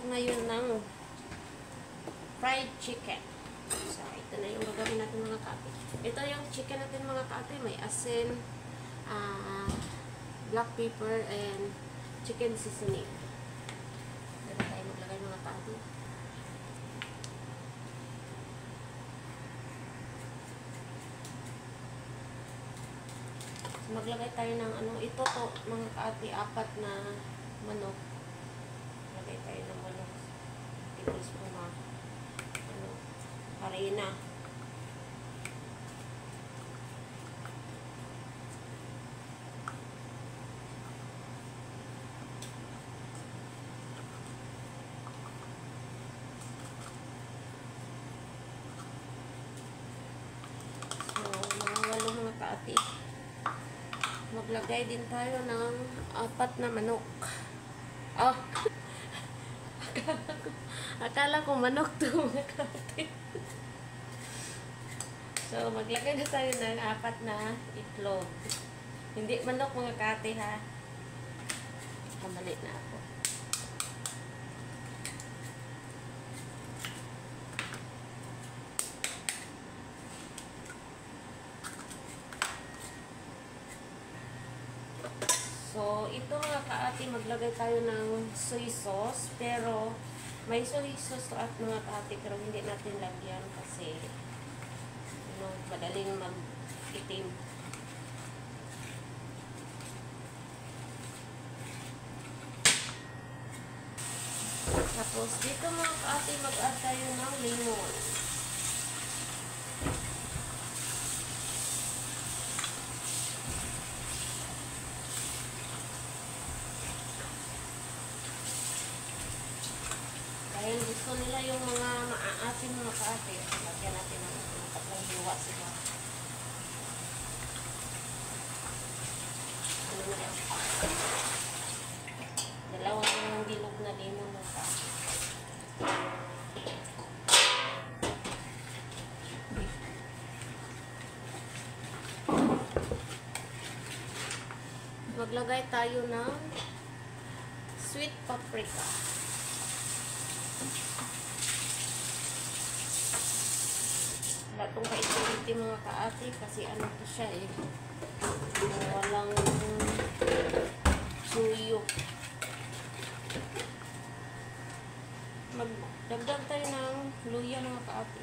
natin ngayon ng fried chicken. So, ito na yung gagawin natin mga kaate. Ito yung chicken natin mga kaate. May asin, black pepper, and chicken seasoning. Dito tayo maglagay mga kaate. So, maglagay tayo ng ano, ito to mga kaate, 4 na manok. Maglagay tayo ng manok. Tablespoon na ano, harina. Kaati. Maglagay din tayo ng 4 na manok. Oh. Akala ko manok to mga kaati. So, maglagay na tayo ng 4 na itlog. Hindi manok mga kaati ha. Kamali na ako. So, ito mga kaati, maglagay tayo ng soy sauce. Pero, may soy sauce at mga kaati, pero hindi natin lagyan kasi madaling mag-itim. Tapos, dito mga kaati, mag-add tayo ng lemon. Dahil gusto nila yung mga maaasin mga kaate. Lagyan natin ng tatlong hiwa sila. Ano na yan? 2 bilog na lemon mga kaate. Maglagay tayo ng sweet paprika. Itong kaiti-iti mga kaati kasi ano to siya eh, walang suyo. Magdagdag tayo ng luya mga kaati.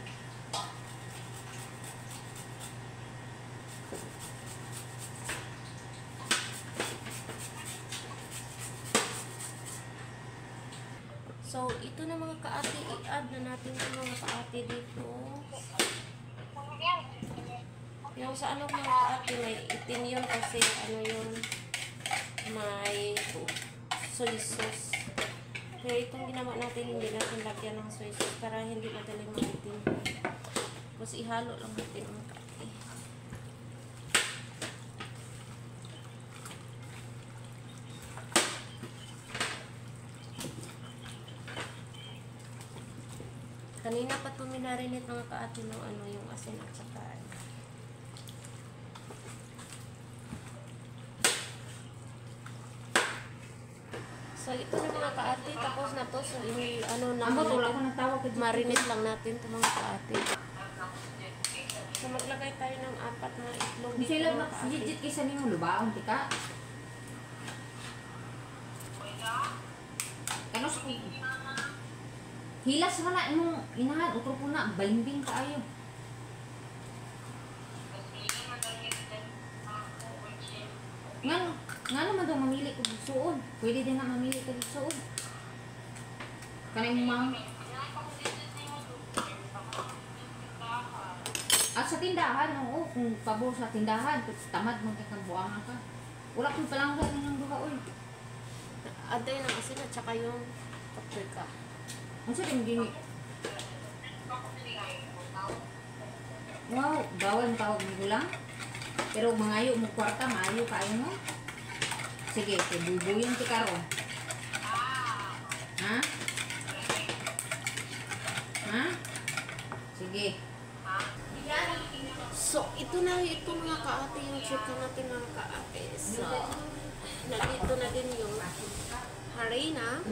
So ito na mga kaati, i-add na natin yung mga kaati dito. Yung sa ano mga kaati, may itim yun kasi ano yun, may soy sauce. Kaya itong ginawa natin, hindi natin lagyan ng soy sauce para hindi madaling maitim. Tapos ihalo lang natin mga kaati. Kanina pa ito minarinate mga kaati ng ano, yung asin at saka so ito na mga kaati, tapos na to. So ano na marinate lang natin ito mga kaati. So maglagay tayo ng 4 na itlog dito mga kaati. Legit kisa ni mo lubaon tika. Kanos ko hilas wala imong inahan utro po na balimbing kaayo. Nga naman daw mamili ko suon. Pwede din na mamili ko suon. Kanang ma'am. At sa tindahan, oo, kung pabor sa tindahan, tamad mo kang buang ka. Wala kong palangga ng duha oy. Aday ng asin at saka yung paprika. Ang sa din gini. Wow, bawal tawag mo lang. Pero mangayo mo kwarta, maayo kayo mo. Sige, bubuyin ti karon. Ha? Ha? Sige. So, ito na ito mga kaate, yung chicken natin mga kaate. So, nandito na din yung harina.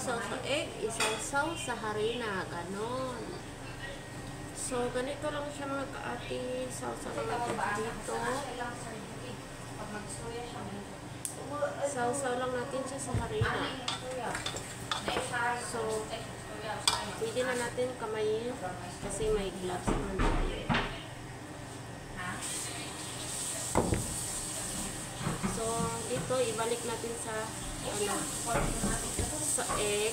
Isawsaw sa egg, isawsaw sa harina. Ganon. So, ganito lang siya mga kaati. Sawsaw lang natin dito. Sawsaw lang natin siya sa harina. So, pwede na natin kamayin kasi may gloves naman tayo. So, dito ibalik natin sa sa egg.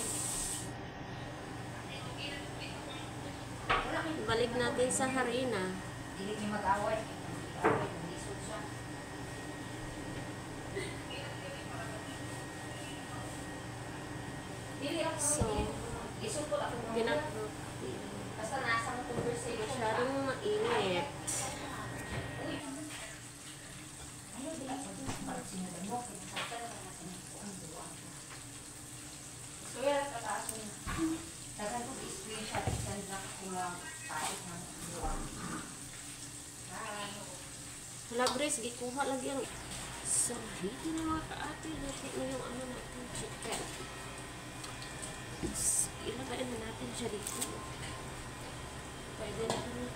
Ibalik natin sa harina. Hindi niyo mag-away. So, Basta nasa mo conversation. masyadong mainit. So, yan, tataas mo. Tagal ko i-screenshot. Send lang ko lang tayo ng buwang. Hala, Grace, ikuha lagi ang... So, dito na mga kaati. Dito na yung ano natin, chicken. Ilagayin na natin siya dito. Pwede na kami.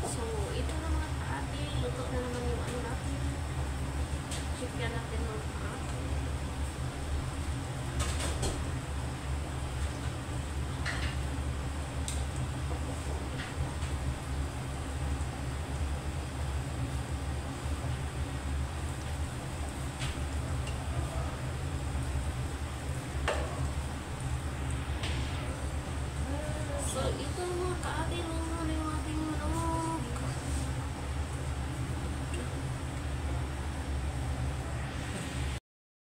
So, ito na mga kaati. Luto na naman yung ano natin. Chicken natin mga kaati. So, ito mga kaati, luto na